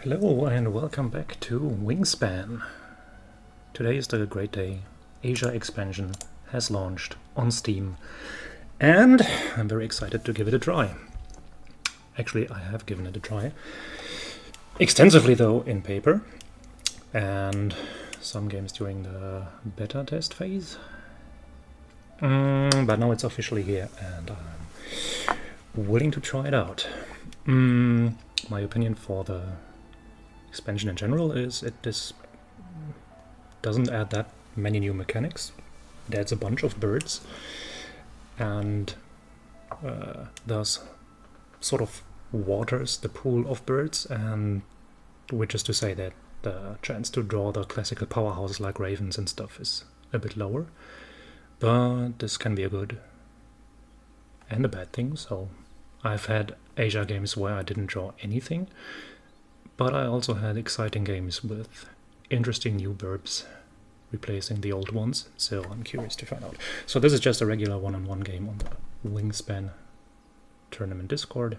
Hello and welcome back to Wingspan. Today is the great day. Asia expansion has launched on Steam and I'm very excited to give it a try. Actually, I have given it a try. Extensively though in paper and some games during the beta test phase. But now it's officially here and I'm willing to try it out. My opinion for the expansion in general is this doesn't add that many new mechanics. It adds a bunch of birds and thus sort of waters the pool of birds, and which is to say that the chance to draw the classical powerhouses like ravens and stuff is a bit lower. But this can be a good and a bad thing. So I've had Asia games where I didn't draw anything, but I also had exciting games with interesting new birds replacing the old ones, so I'm curious to find out. So this is just a regular one-on-one game on the Wingspan tournament Discord.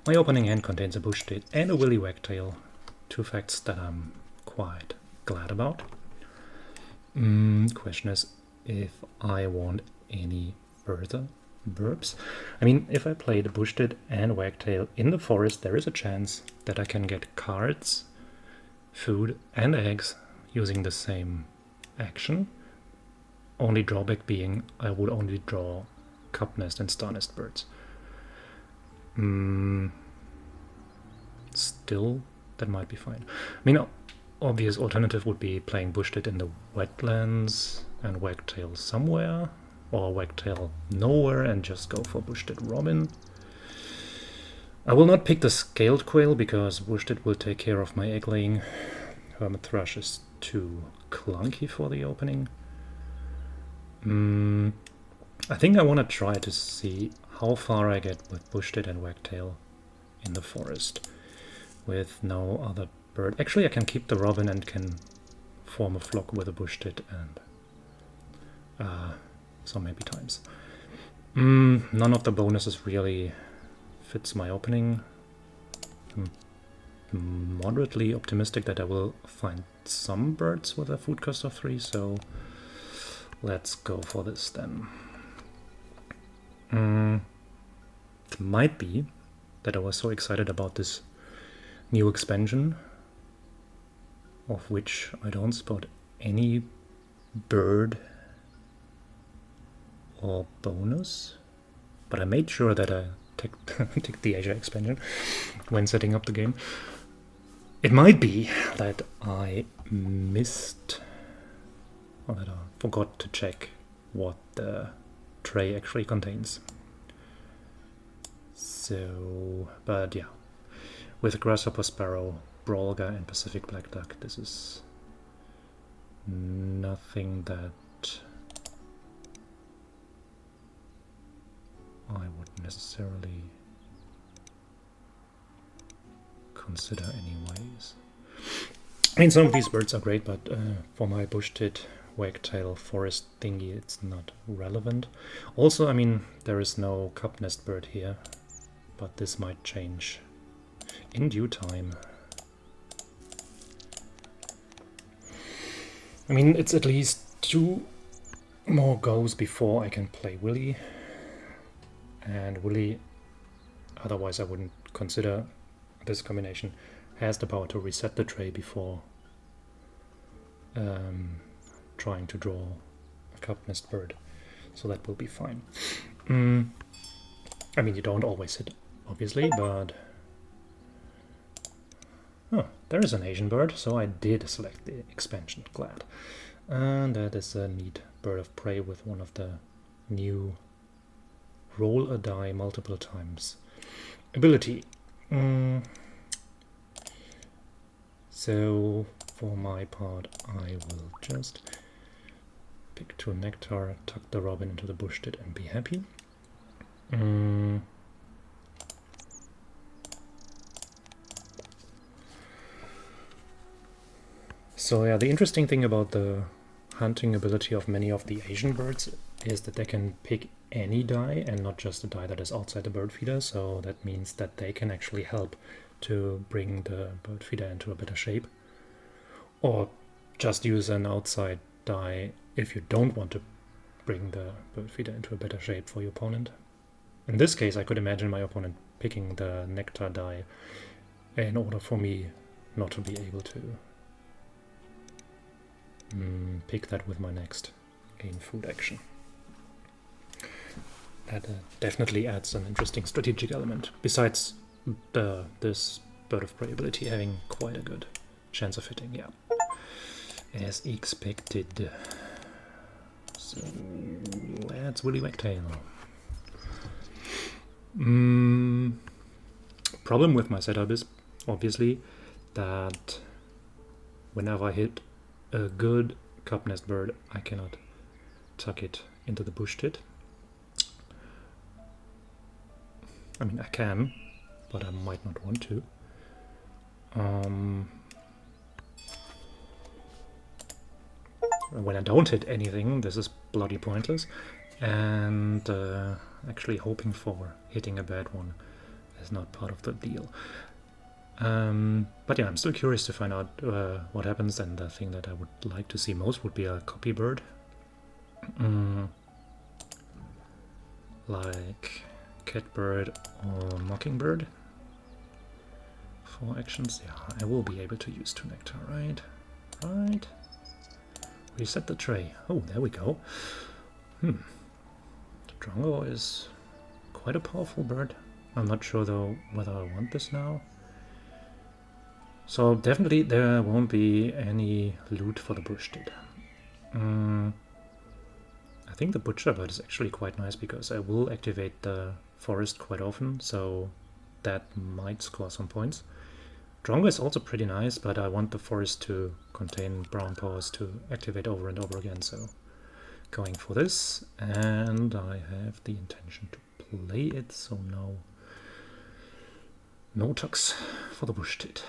My opening hand contains a Bushie and a Willie wagtail, two facts that I'm quite glad about. Question is if I want any further verbs. I mean, if I play the Bushie and wagtail in the forest, there is a chance that I can get cards, food and eggs using the same action. Only drawback being I would only draw cup nest and star nest birds. Still, that might be fine. I mean, obvious alternative would be playing Bushie in the wetlands and wagtail somewhere, or wagtail nowhere and just go for Bushie Robin. I will not pick the scaled quail because Bushie will take care of my egg laying. Hermit thrush is too clunky for the opening. I think I want to try to see how far I get with Bushie and wagtail in the forest with no other bird. Actually, I can keep the robin and can form a flock with a Bushie and some maybe times. None of the bonuses really fits my opening. I'm moderately optimistic that I will find some birds with a food cost of 3, so let's go for this then. It might be that I was so excited about this new expansion, of which I don't spot any bird or bonus, but I made sure that I ticked the Asia expansion when setting up the game. It might be that I missed, or that I forgot to check what the tray actually contains. So, but yeah, with Grasshopper Sparrow, Brawlga and Pacific Black Duck, this is nothing that I would necessarily consider anyways. I mean, some of these birds are great, but for my Bushie wagtail forest thingy, it's not relevant. Also, I mean, there is no cup nest bird here, but this might change in due time. I mean, it's at least 2 more goes before I can play Willie. And Willie, otherwise I wouldn't consider this combination, has the power to reset the tray before trying to draw a cup nest bird, so that will be fine. I mean, you don't always hit, obviously, but there is an Asian bird, so I did select the expansion, glad. And that is a neat bird of prey with one of the new roll a die multiple times ability. So for my part, I will just pick 2 nectar, tuck the robin into the Bushie and be happy. So yeah, the interesting thing about the hunting ability of many of the Asian birds is that they can pick any die and not just a die that is outside the bird feeder, so that means that they can actually help to bring the bird feeder into a better shape. Or just use an outside die if you don't want to bring the bird feeder into a better shape for your opponent. In this case, I could imagine my opponent picking the nectar die in order for me not to be able to pick that with my next gain food action. That definitely adds an interesting strategic element, besides this bird of prey ability having quite a good chance of hitting, yeah. As expected. So let's Willie Wagtail. Problem with my setup is obviously that whenever I hit a good cup nest bird, I cannot tuck it into the bush tit. I mean, I can, but I might not want to. When I don't hit anything, this is bloody pointless, and actually hoping for hitting a bad one is not part of the deal. But yeah, I'm still curious to find out what happens, and the thing that I would like to see most would be a copy bird. Like catbird or mockingbird. For actions, yeah, I will be able to use 2 nectar, right? Right. Reset the tray. Oh, there we go. The Drongo is quite a powerful bird. I'm not sure though whether I want this now. So definitely there won't be any loot for the bush tit. I think the butcher bird is actually quite nice because I will activate the forest quite often, so that might score some points. Drongo is also pretty nice, but I want the forest to contain brown paws to activate over and over again, so going for this, and I have the intention to play it, so no tucks for the bush tit.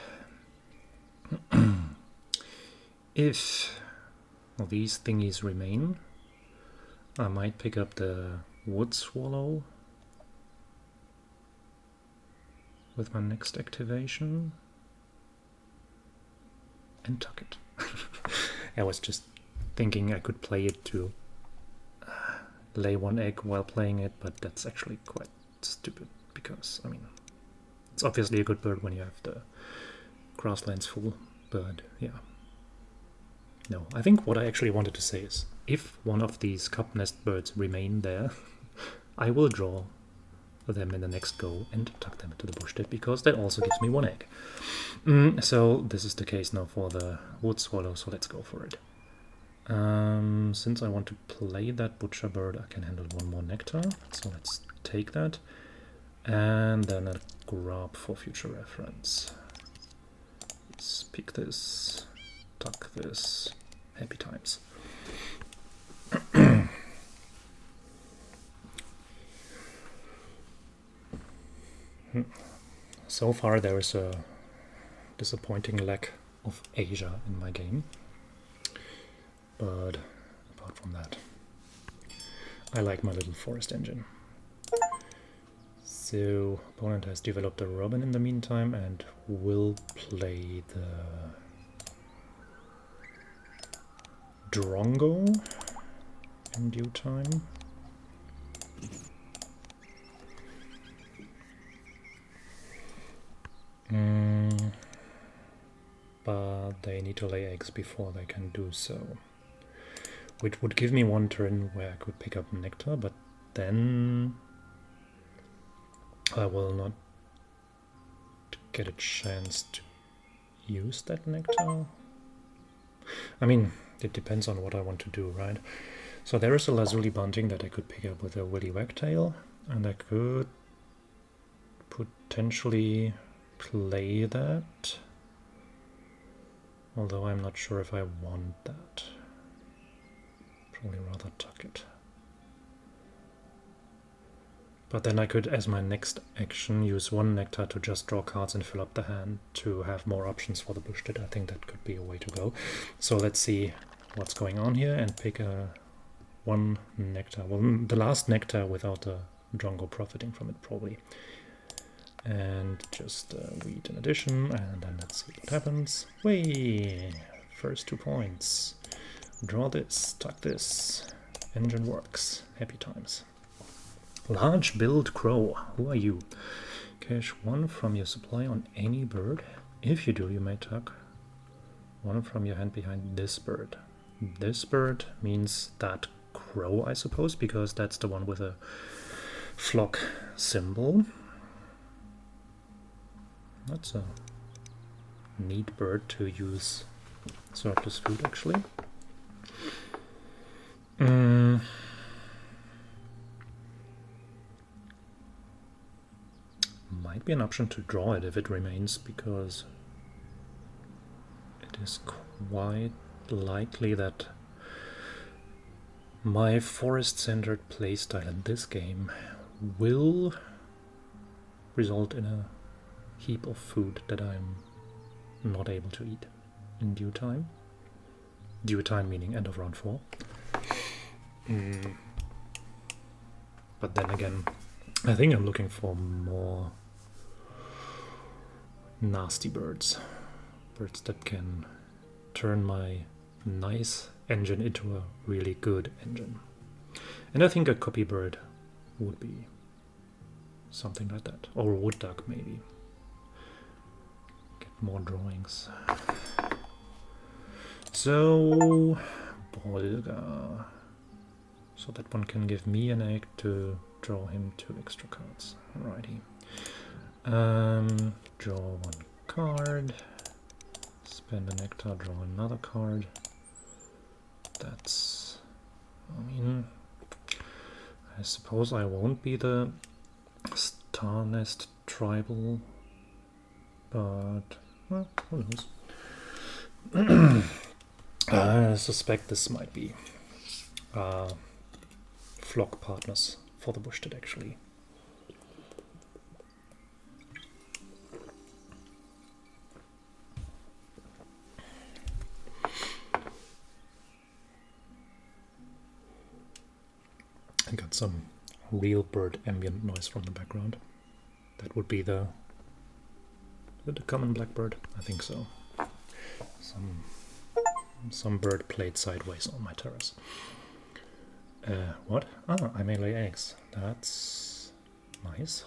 If these thingies remain, I might pick up the wood swallow with my next activation and tuck it. I was just thinking I could play it to lay 1 egg while playing it, but that's actually quite stupid because, I mean, it's obviously a good bird when you have the grasslands full, but yeah. No, I think what I actually wanted to say is, if one of these cup nest birds remain there, I will draw them in the next go and tuck them into the bush tit, because that also gives me 1 egg. So this is the case now for the wood swallow, so let's go for it. Since I want to play that butcher bird, I can handle 1 more nectar, so let's take that, and then a grab for future reference. Let's pick this, tuck this, happy times. So far there is a disappointing lack of Asia in my game, but apart from that, I like my little forest engine. So opponent has developed a robin in the meantime and will play the Drongo in due time. But they need to lay eggs before they can do so, which would give me 1 turn where I could pick up nectar, but then I will not get a chance to use that nectar. I mean, it depends on what I want to do, right? So there is a lazuli bunting that I could pick up with a Willie Wagtail, and I could potentially play that, although I'm not sure if I want that. Probably rather tuck it. But then I could, as my next action, use 1 nectar to just draw cards and fill up the hand to have more options for the bush tit. I think that could be a way to go. So let's see what's going on here and pick a 1 nectar. Well, the last nectar without the Drongo profiting from it, probably. And just wheat in addition, and then let's see what happens. Whee! First 2 points. Draw this, tuck this. Engine works. Happy times. Large build crow. Who are you? Cash 1 from your supply on any bird. If you do, you may tuck 1 from your hand behind this bird. This bird means that crow, I suppose, because that's the one with a flock symbol. That's a neat bird to use surplus food, actually. Might be an option to draw it if it remains, because it is quite likely that my forest-centered playstyle in this game will result in a heap of food that I'm not able to eat in due time. Due time meaning end of round 4. But then again, I think I'm looking for more nasty birds. Birds that can turn my nice engine into a really good engine. And I think a copy bird would be something like that. Or a wood duck, maybe. Get more drawings. So, Bolga. So that one can give me an egg to draw him 2 extra cards. Alrighty. Draw 1 card. Spend a nectar, draw another card. That's... I mean... I suppose I won't be the Star Nest tribal, but... well, who knows? I suspect this might be flock partners for the Bushie, actually. I got some real bird ambient noise from the background. That would be the common blackbird? I think so. Some bird played sideways on my terrace. What? Ah, I may lay eggs. That's nice.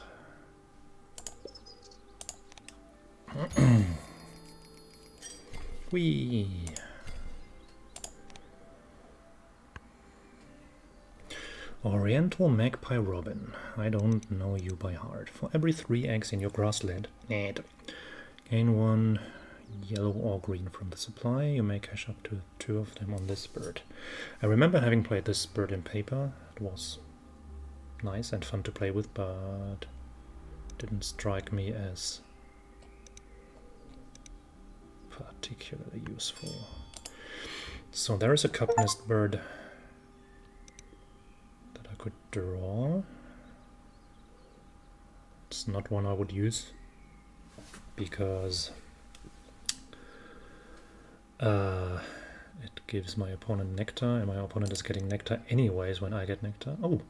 Whee! Oriental Magpie Robin. I don't know you by heart. For every 3 eggs in your grassland, gain 1 yellow or green from the supply. You may cash up to 2 of them on this bird. I remember having played this bird in paper. It was nice and fun to play with, but didn't strike me as particularly useful. So there is a cup nest bird that I could draw. It's not one I would use because it gives my opponent nectar, and my opponent is getting nectar anyways when I get nectar. Oh!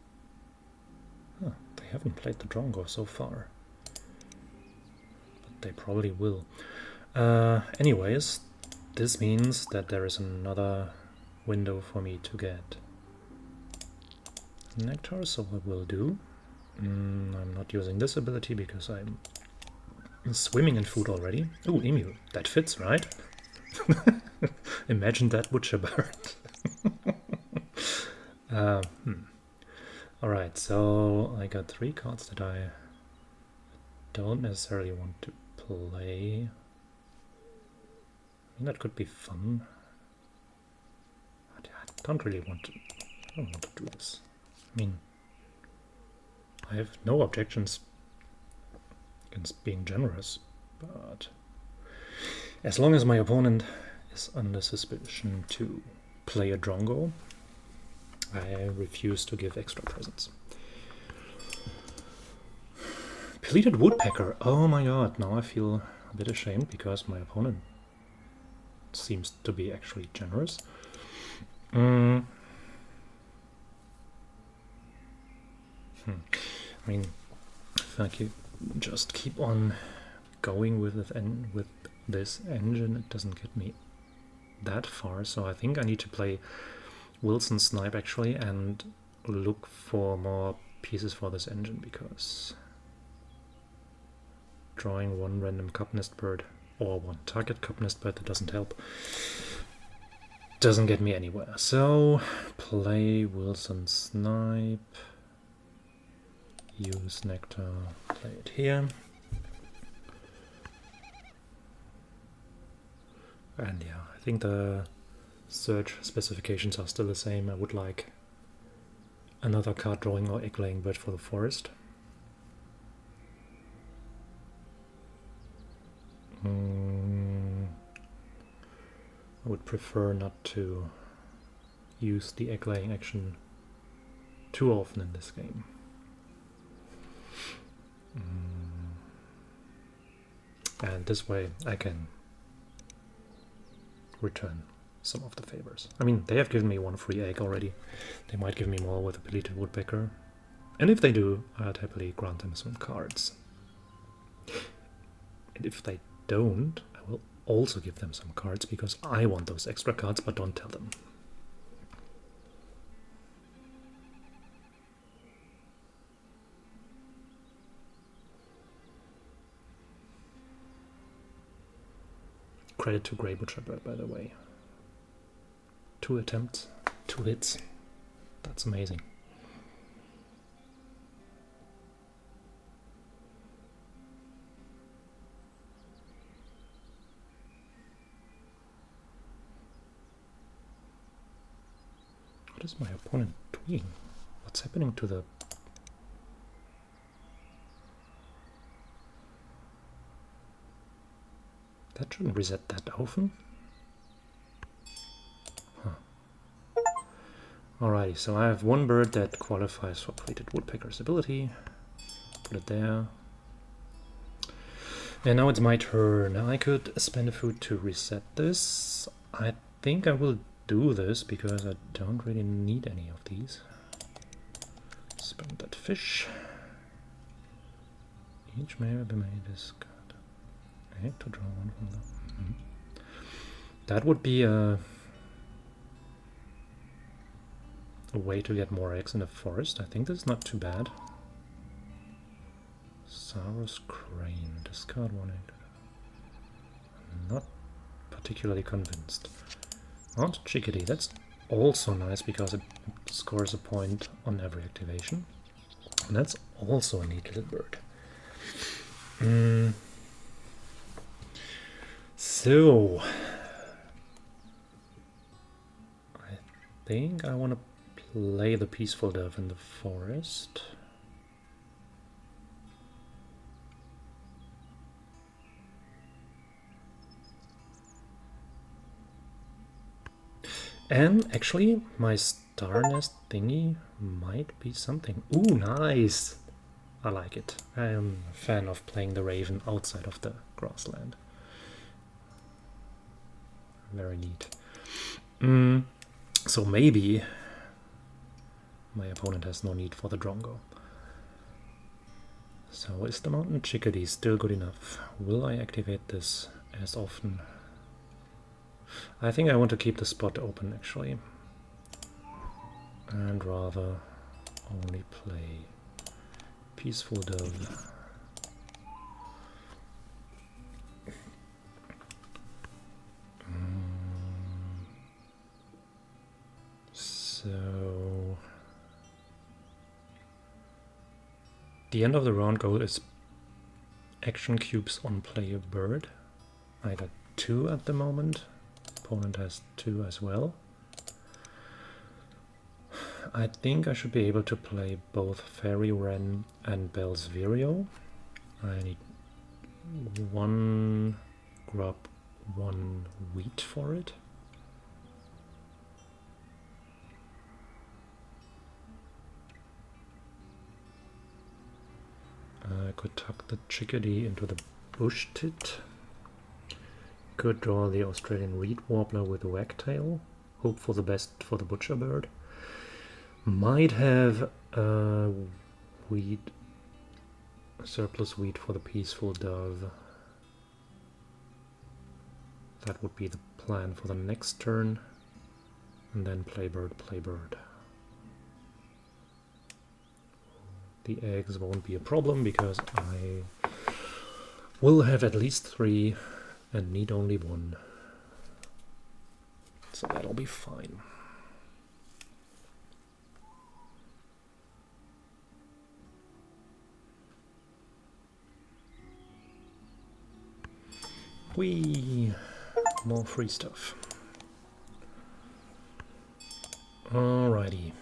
Huh, they haven't played the Drongo so far. But they probably will. Anyways, this means that there is another window for me to get nectar, so I will do. I'm not using this ability because I'm swimming in food already. Oh, emu. That fits, right? Imagine that butcher bird. Alright, so I got 3 cards that I don't necessarily want to play. I mean, that could be fun. I don't really want to. I don't want to do this. I mean, I have no objections against being generous, but as long as my opponent is under suspicion to play a Drongo, I refuse to give extra presents. Pleated Woodpecker. Oh my god, now I feel a bit ashamed because my opponent seems to be actually generous. I mean, if I just keep on going with this engine. It doesn't get me that far, so I think I need to play Wilson Snipe actually and look for more pieces for this engine, because drawing one random cup nest bird or one target cup nest bird that doesn't help, doesn't get me anywhere. So play Wilson Snipe, use Nectar, play it here. And yeah, I think the search specifications are still the same. I would like another card drawing or egg laying bird for the forest. I would prefer not to use the egg laying action too often in this game. And this way I can return some of the favors. I mean, they have given me one free egg already. They might give me more with a Belated Woodpecker. And if they do, I'd happily grant them some cards. And if they don't, I will also give them some cards, because I want those extra cards, but don't tell them. Credit to Grey Butcherbird, by the way. 2 attempts, 2 hits. That's amazing. What is my opponent doing? What's happening to the... That shouldn't reset that often. Huh. Alrighty, so I have one bird that qualifies for Belated Woodpecker's ability. Put it there. And now it's my turn. I could spend a food to reset this. I think I will do this because I don't really need any of these. Spend that fish. Each may be made this card. I have to draw one from them. That would be a way to get more eggs in the forest. I think this is not too bad. Saurus Crane, discard one egg. I'm not particularly convinced. Mount Chickadee, that's also nice because it scores a point on every activation. And that's also a neat little bird. So, I think I want to play the Peaceful Dove in the forest. And actually, my Star Nest thingy might be something. Ooh, nice! I like it. I am a fan of playing the Raven outside of the grassland. Very neat. So maybe my opponent has no need for the Drongo. So is the Mountain Chickadee still good enough? Will I activate this as often? I think I want to keep the spot open actually. And rather only play Peaceful Dove. So the end of the round goal is action cubes on player bird. I got 2 at the moment. Opponent has 2 as well. I think I should be able to play both Fairy Wren and Bell's Vireo. I need 1 grub, 1 wheat for it. I could tuck the Chickadee into the bush tit. Could draw the Australian Reed Warbler with a wagtail. Hope for the best for the Butcherbird. Might have a weed surplus wheat for the peaceful dove. That would be the plan for the next turn. And then play bird, play bird. The eggs won't be a problem because I will have at least 3 and need only 1. So that'll be fine. Whee! More free stuff. Alrighty.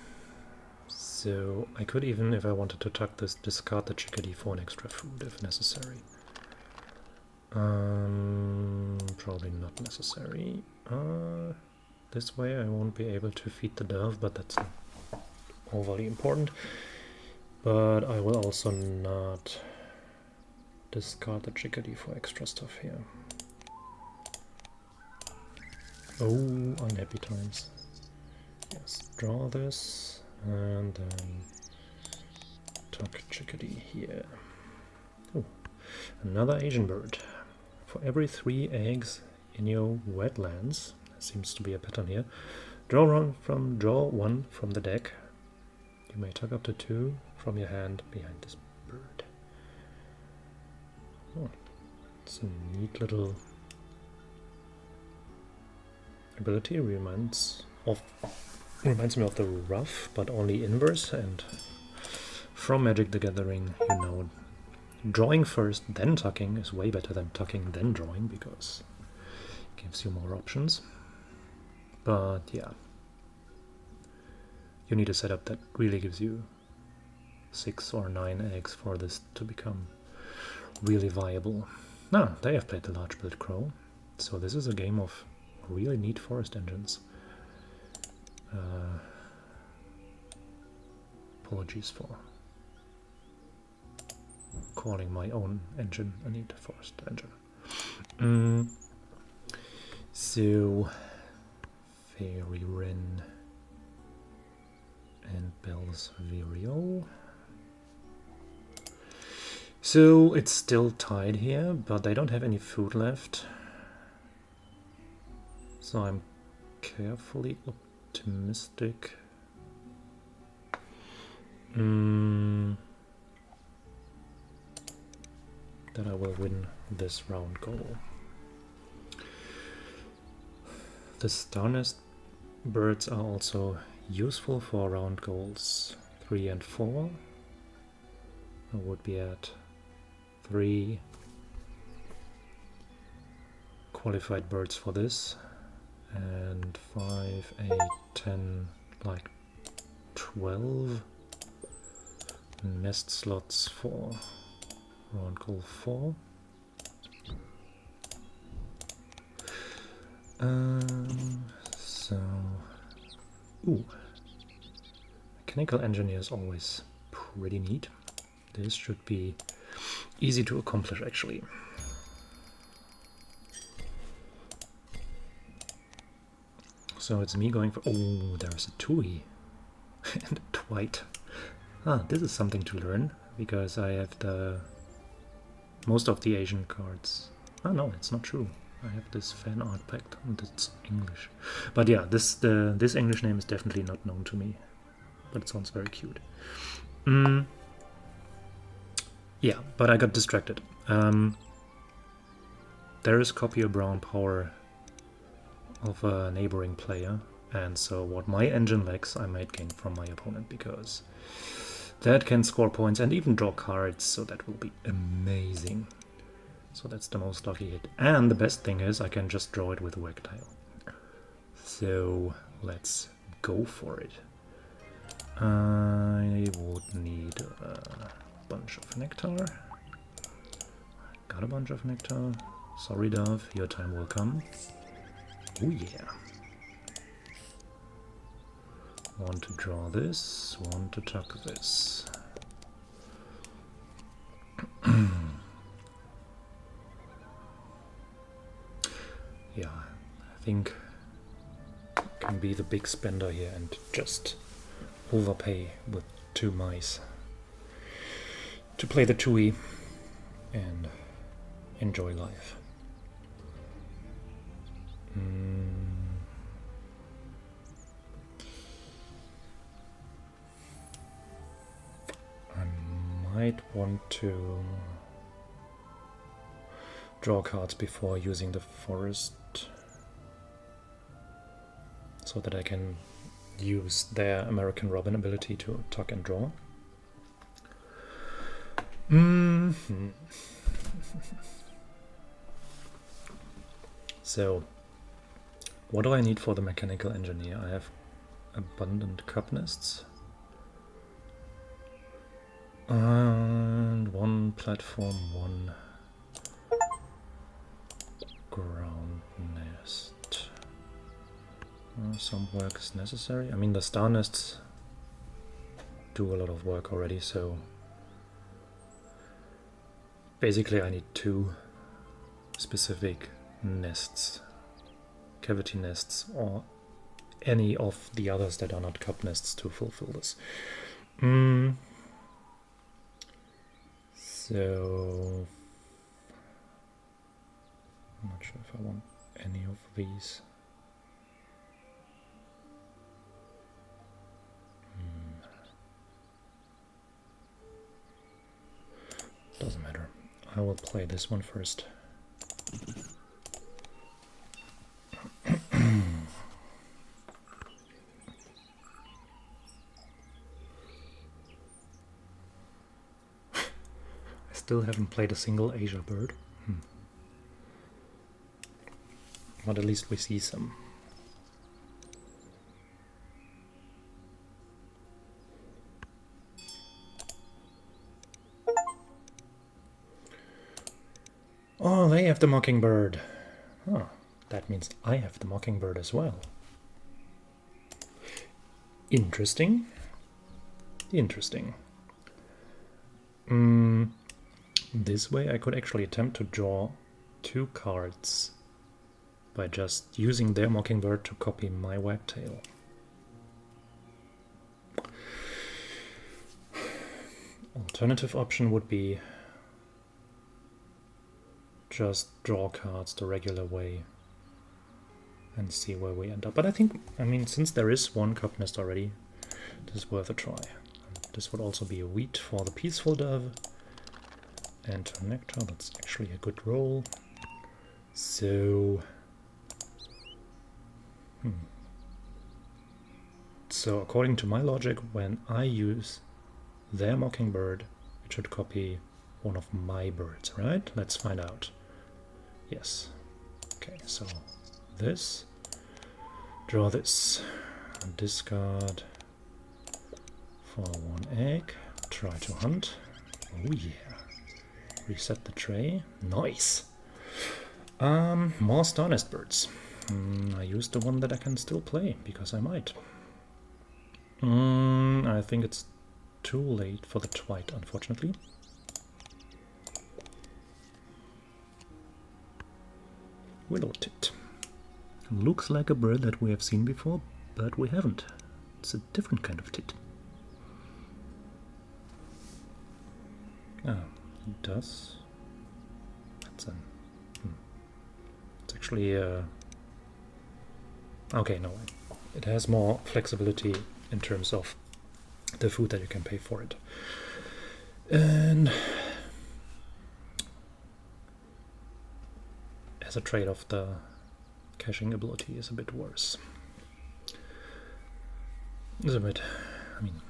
So I could even, if I wanted to tuck this, discard the chickadee for an extra food if necessary. Probably not necessary. This way I won't be able to feed the dove, but that's not overly important. But I will also not discard the chickadee for extra stuff here. Oh, unhappy times. Yes, draw this, and then tuck chickadee here. Oh, another Asian bird. For every 3 eggs in your wetlands, there seems to be a pattern here, draw one from the deck. You may tuck up to 2 from your hand behind this bird. Oh, it's a neat little ability. Reminds me of the rough, but only inverse. And from Magic the Gathering, you know, drawing first, then tucking is way better than tucking, then drawing, because it gives you more options. But yeah, you need a setup that really gives you 6 or 9 eggs for this to become really viable. Now, they have played the large build crow, so this is a game of really neat forest engines. Apologies for calling my own engine a neat forest engine. So, Fairy Wren and Bell's Vireo. So it's still tied here, but they don't have any food left. So I'm carefully optimistic. That I will win this round goal. The star nest birds are also useful for round goals 3 and 4. I would be at 3 qualified birds for this, and 5, 8, 10, like 12 nest slots for round goal 4. So, mechanical engineer is always pretty neat. This should be easy to accomplish, actually. So it's me going for... Oh, there's a Tui and a Twite. This is something to learn, because I have most of the Asian cards. No, it's not true. I have this fan art packed, and it's English. But yeah, this English name is definitely not known to me, but it sounds very cute. Yeah, but I got distracted. There is copy of brown power of a neighboring player, and so what my engine lacks I might gain from my opponent, because that can score points and even draw cards, so that will be amazing. So that's the most lucky hit. And the best thing is I can just draw it with a whack tile. So let's go for it. I would need a bunch of nectar. Got a bunch of nectar. Sorry, Dove, your time will come. Oh yeah. Want to draw this, want to tuck this. Yeah, I think I can be the big spender here and just overpay with 2 mice. to play the Tui and enjoy life. I might want to draw cards before using the forest, so that I can use their American Robin ability to tuck and draw. So, what do I need for the mechanical engineer? I have abundant cup nests and one platform, one ground nest. Some work is necessary. I mean, the star nests do a lot of work already, so basically I need 2 specific nests, cavity nests, or any of the others that are not cup nests to fulfill this. So I'm not sure if I want any of these. Doesn't matter. I will play this one first. I still haven't played a single Asia bird. But at least we see some. Oh, they have the mockingbird. Oh, that means I have the mockingbird as well. Interesting. Interesting. This way I could actually attempt to draw 2 cards by just using their mockingbird to copy my wagtail. Alternative option would be just draw cards the regular way and see where we end up. But I think, I mean, since there is one cup nest already, this is worth a try. This would also be a wheat for the peaceful dove. And to nectar, that's actually a good roll. So, so according to my logic, when I use their mockingbird, it should copy one of my birds, right? Let's find out. Yes. Okay, so this, draw this, discard for 1 egg, try to hunt. Oh yeah. Reset the tray. Nice. More star nest birds. I use the one that I can still play, because I might. I think it's too late for the twite, unfortunately. Willow tit. Looks like a bird that we have seen before, but we haven't. It's a different kind of tit. Ah, it does. That's an. It's actually. Okay, no. It has more flexibility in terms of the food that you can pay for it. And as a trade-off, the caching ability is a bit worse. It's a bit, I mean,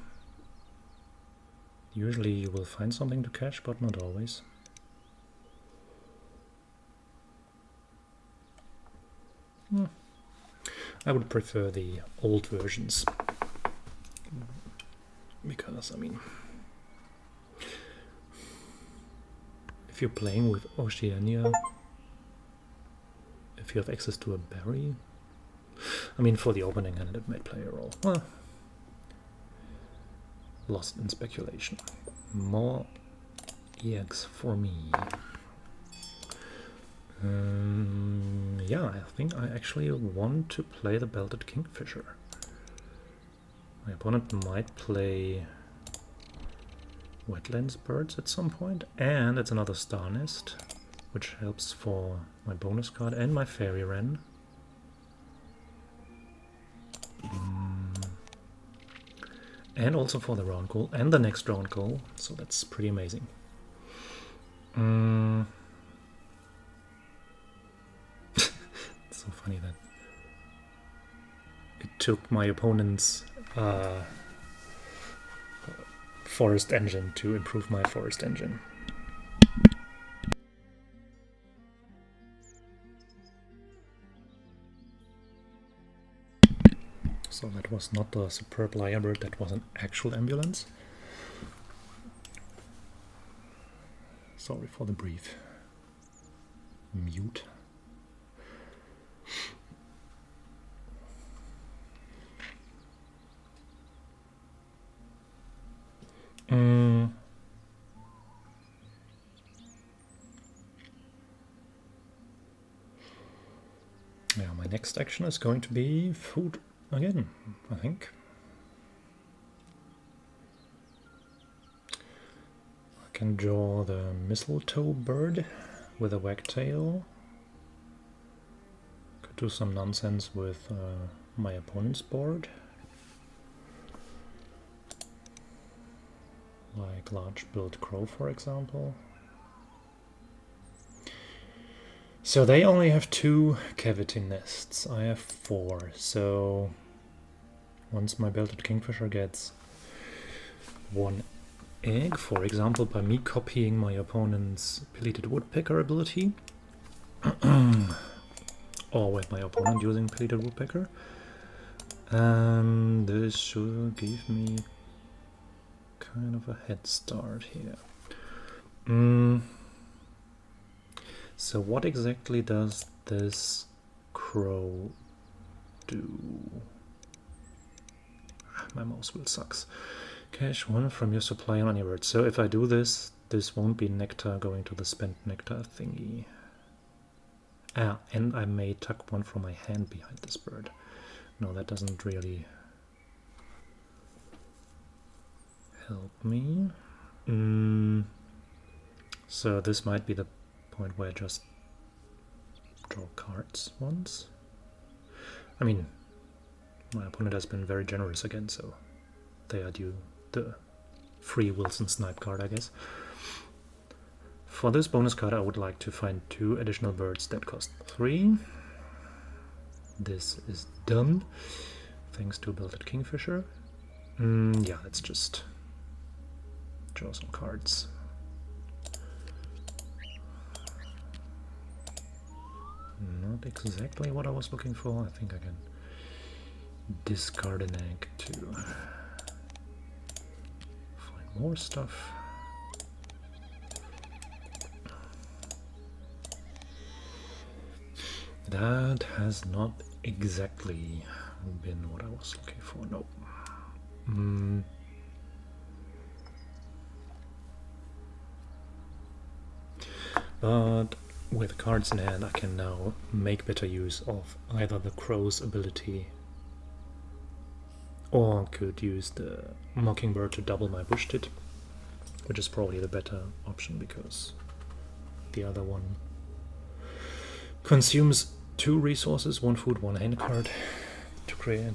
usually you will find something to cache, but not always. I would prefer the old versions, because, I mean, if you're playing with Oceania, if you have access to a berry, I mean, for the opening hand it might play a role. Well, lost in speculation. More EX for me. Yeah, I think I actually want to play the Belted Kingfisher. My opponent might play wetlands birds at some point, and it's another star nest, which helps for my bonus card and my fairy wren. And also for the round goal and the next round goal, so that's pretty amazing. It's so funny that it took my opponent's forest engine to improve my forest engine. So that was not a superb lyrebird, that was an actual ambulance. Sorry for the brief mute. Yeah, my next action is going to be food again, I think. I can draw the mistletoe bird with a wagtail. Could do some nonsense with my opponent's board. Like large-billed crow, for example. So they only have 2 cavity nests. I have 4. So once my belted kingfisher gets 1 egg, for example, by me copying my opponent's pileated woodpecker ability, or with my opponent using pileated woodpecker, this should give me kind of a head start here. So what exactly does this crow do? My mouse wheel sucks. Cash 1 from your supply on your bird. So if I do this, this won't be nectar going to the spent nectar thingy. Ah, and I may tuck 1 from my hand behind this bird. No, that doesn't really help me. So this might be the point where I just draw cards once. I mean, my opponent has been very generous again, so they are due the free Wilson Snipe card, I guess. For this bonus card I would like to find 2 additional birds that cost 3. This is done, thanks to Belted Kingfisher. Yeah, let's just draw some cards. Not exactly what I was looking for. I think I can discard an egg to find more stuff. That has not exactly been what I was looking for, no. But with cards in hand I can now make better use of either the crow's ability, or could use the mockingbird to double my bush tit, which is probably the better option because the other one consumes 2 resources, 1 food, 1 hand card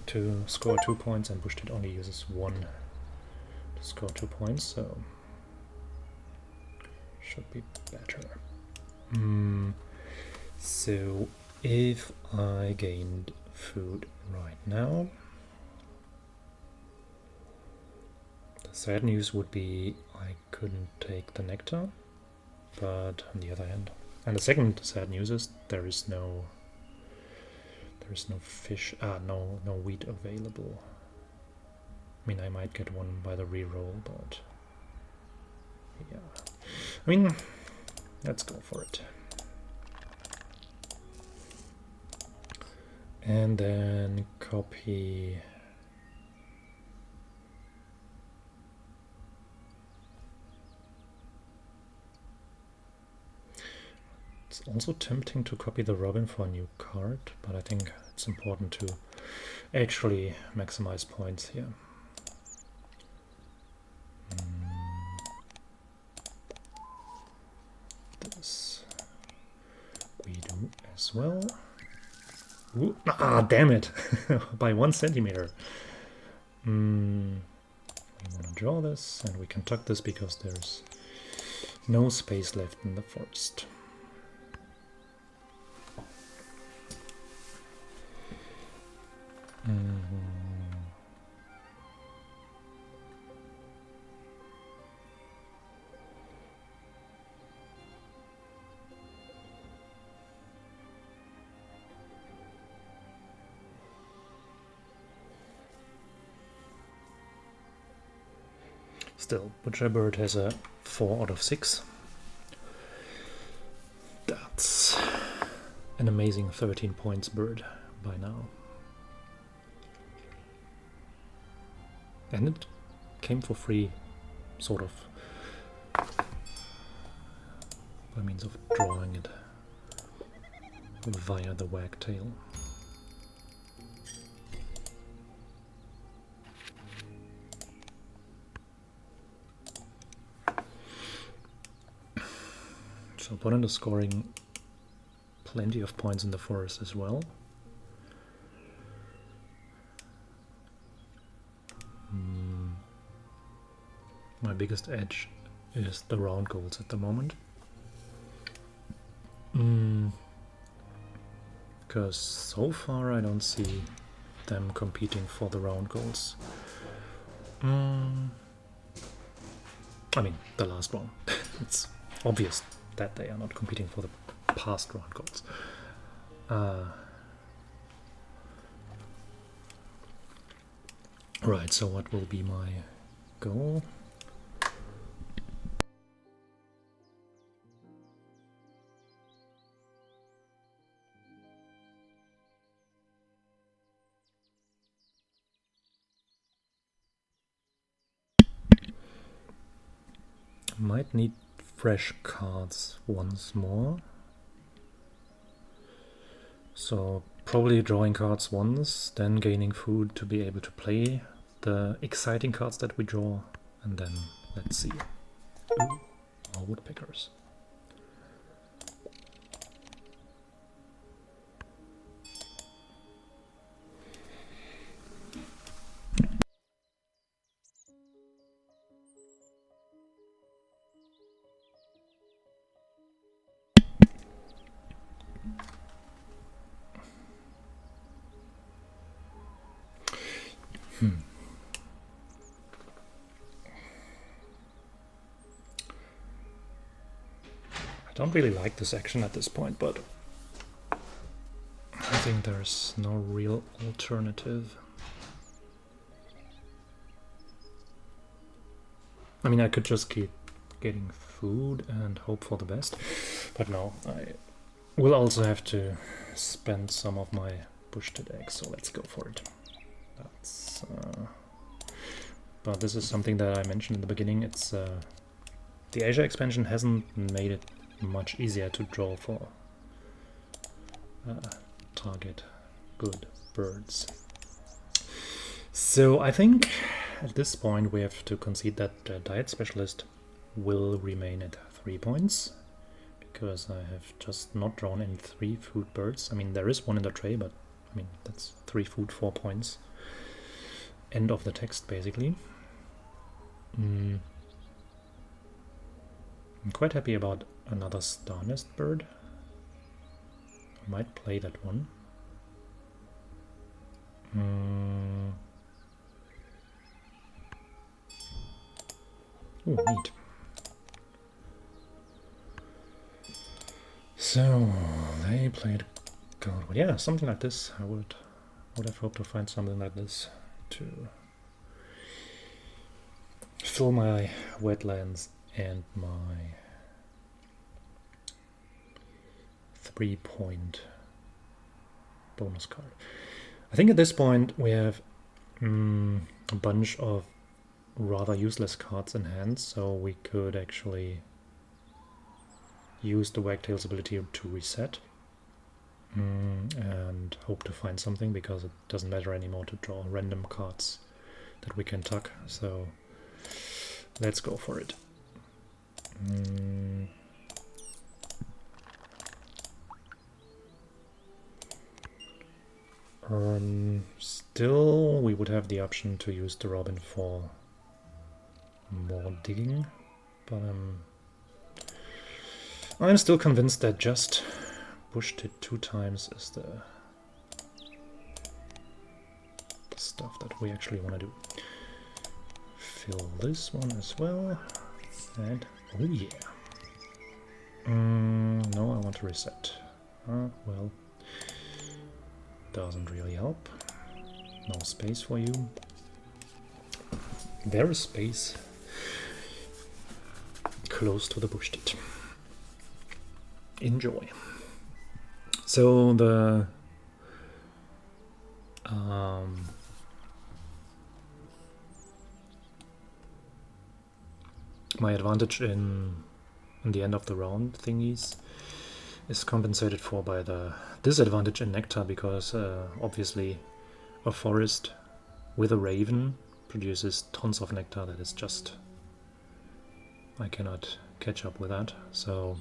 to score 2 points, and bush tit only uses 1 to score 2 points, so should be better. So if I gained food right now, the sad news would be I couldn't take the nectar, but on the other hand, and the second sad news is there is no fish, no wheat available. I mean, I might get one by the reroll, but yeah, I mean, let's go for it. And then copy it's also tempting to copy the robin for a new card, but I think it's important to actually maximize points here. as well. Ooh, ah, damn it! By 1 centimeter. We want to draw this, and we can tuck this because there's no space left in the forest. Still, Butcher Bird has a 4 out of 6. That's an amazing 13 points bird by now. And it came for free, sort of, by means of drawing it via the wagtail. So opponent is scoring plenty of points in the forest as well. My biggest edge is the round goals at the moment. Because so far I don't see them competing for the round goals. I mean, the last one. It's obvious that they are not competing for the past round goals. Right, so what will be my goal? Might need fresh cards once more. So probably drawing cards once, then gaining food to be able to play the exciting cards that we draw, and then let's see. Ooh, more woodpeckers. I don't really like this action at this point, but I think there's no real alternative. I mean, I could just keep getting food and hope for the best, but no, I will also have to spend some of my bush-tit eggs, so let's go for it. That's but this is something that I mentioned in the beginning. It's the Asia expansion hasn't made it much easier to draw for target good birds. So I think at this point we have to concede that Diet Specialist will remain at 3 points, because I have just not drawn any 3 food birds. I mean, there is one in the tray, but I mean, that's 3 food, 4 points. End of the text, basically. I'm quite happy about another Star Nest bird. I might play that one. Ooh, neat. So they played Goldwood. Yeah, something like this. I would have hoped to find something like this to fill my wetlands and my 3-point bonus card. I think at this point we have a bunch of rather useless cards in hand, so we could actually use the Wagtail's ability to reset and hope to find something, because it doesn't matter anymore to draw random cards that we can tuck. So let's go for it. Still, we would have the option to use the Robin for more digging, but I'm still convinced that just pushed it 2 times is the stuff that we actually want to do. Fill this one as well, and oh yeah. No, I want to reset. Well, doesn't really help. No space for you. There is space close to the bush tit. Enjoy. So the my advantage in the end of the round thingies is compensated for by the disadvantage in nectar, because obviously a forest with a raven produces tons of nectar that is just... I cannot catch up with that, so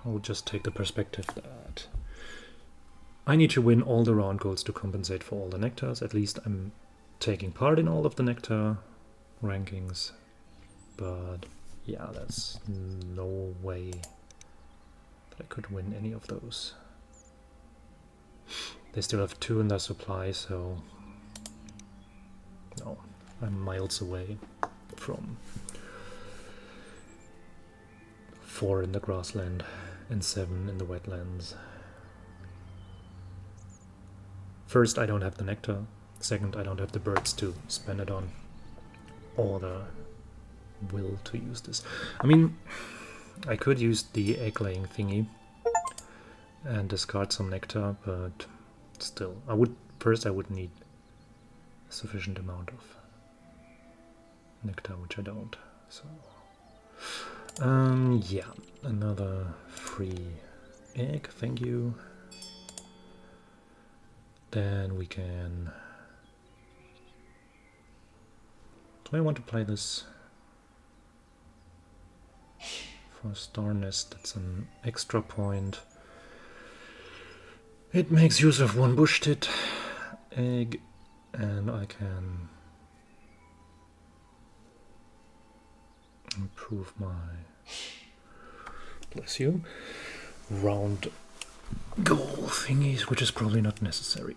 I would just take the perspective that I need to win all the round goals to compensate for all the nectars. At least I'm taking part in all of the nectar rankings, but yeah, there's no way that I could win any of those. They still have 2 in their supply, so no, I'm miles away from 4 in the grassland and 7 in the wetlands. First, I don't have the nectar. Second, I don't have the birds to spend it on, or the will to use this. I mean, I could use the egg-laying thingy and discard some nectar, but still, I would need a sufficient amount of nectar, which I don't. So, yeah, another free egg, thank you. Then we can... Do I want to play this for Star Nest? That's an extra point. It makes use of 1 bush tit egg, and I can improve my, bless you, round goal thingies, which is probably not necessary.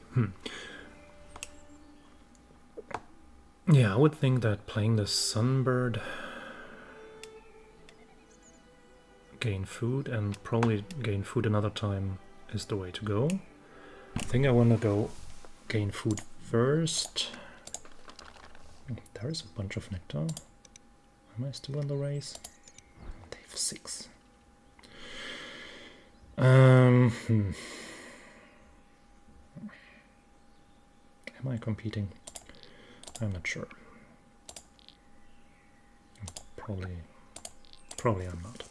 Yeah, I would think that playing the Sunbird, gain food, and probably gain food another time is the way to go. I think I want to go gain food first. There is a bunch of nectar. Am I still in the race? They have 6. Am I competing? I'm not sure. Probably I'm not.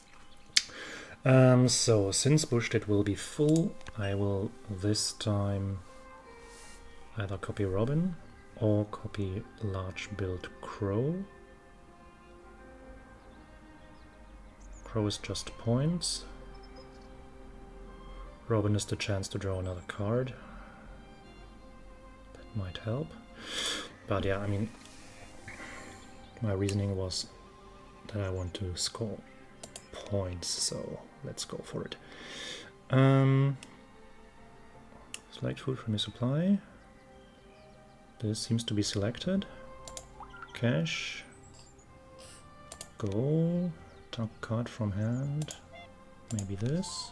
So since Bushtit will be full, I will this time either copy Robin or copy large build Crow. Crow is just points. Robin is the chance to draw another card. That might help. But yeah, I mean, my reasoning was that I want to score points, so let's go for it. Select food from your supply. This seems to be selected. Cash. Go. Top card from hand. Maybe this.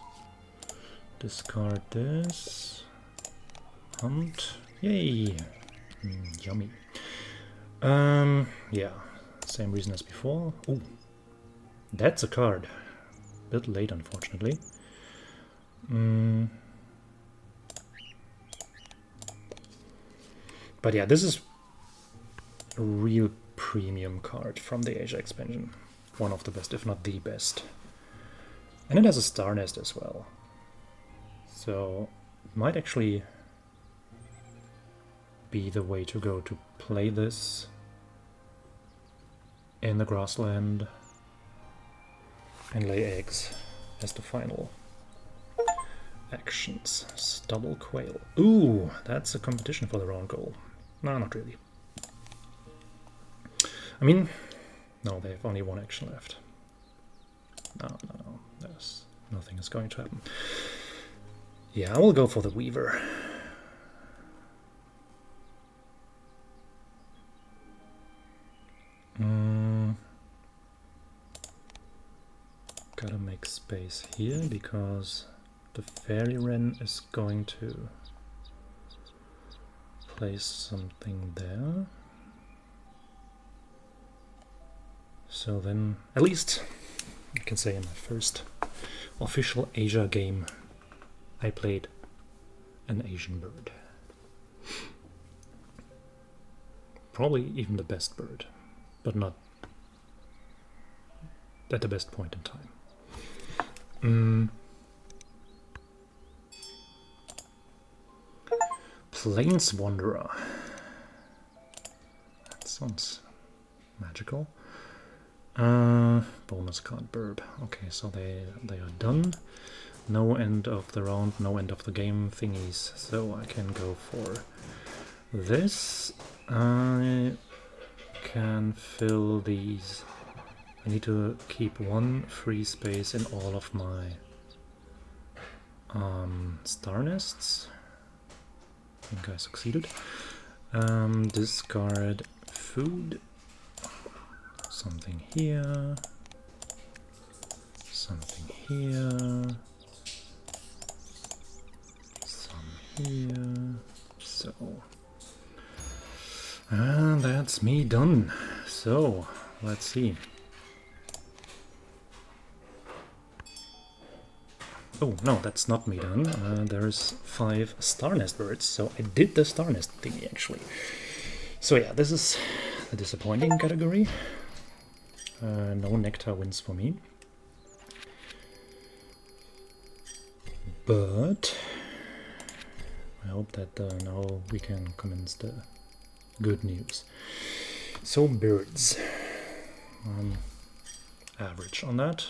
Discard this. Hunt. Yay! Yummy. Yeah, same reason as before. Oh, that's a card. A bit late, unfortunately. But yeah, this is a real premium card from the Asia expansion. One of the best, if not the best. And it has a Star Nest as well. So, it might actually be the way to go to play this in the grassland and lay eggs as the final actions. Double quail. Ooh, that's a competition for the round goal. No, not really. I mean, no, they have only one action left. No, there's nothing is going to happen. Yeah, I will go for the Weaver. Gotta make space here because the fairy wren is going to place something there. So then, at least I can say in my first official Asia game, I played an Asian bird. Probably even the best bird, but not at the best point in time. Plains Wanderer. That sounds magical. Bonus card burb. Okay, so they are done. No end of the round, no end of the game thingies. So I can go for this. I can fill these. I need to keep one free space in all of my star nests. I think I succeeded. Discard food. Something here. Something here. Some here. So. And that's me done. So, let's see. Oh, no, that's not me done. There's 5 star nest birds, so I did the star nest thingy, actually. So yeah, this is the disappointing category. No nectar wins for me. But I hope that now we can commence the good news. So birds. Average on that.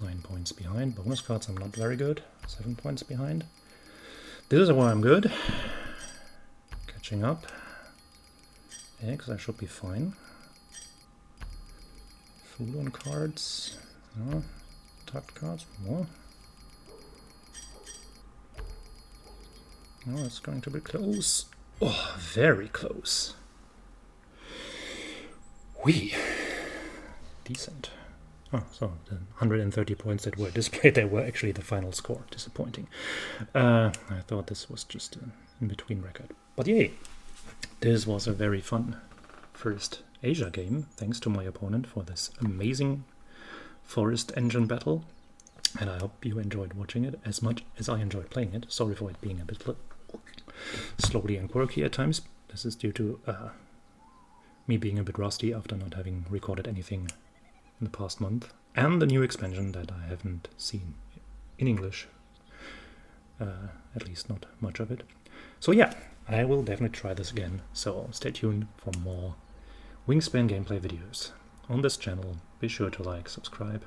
9 points behind. Bonus cards, I'm not very good. 7 points behind. This is where I'm good. Catching up. Eggs, I should be fine. Food on cards. Tucked cards. More. Oh, it's going to be close. Oh, very close. Decent. Oh, so the 130 points that were displayed there were actually the final score. Disappointing. I thought this was just an in-between record. But yay! This was a very fun first Asia game. Thanks to my opponent for this amazing forest engine battle. And I hope you enjoyed watching it as much as I enjoyed playing it. Sorry for it being a bit slowly and quirky at times. This is due to me being a bit rusty after not having recorded anything in the past month, and the new expansion that I haven't seen in English, at least not much of it. So yeah, I will definitely try this again, so stay tuned for more Wingspan gameplay videos on this channel. Be sure to like, subscribe,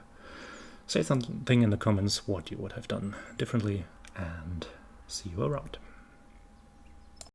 say something in the comments what you would have done differently, and see you around.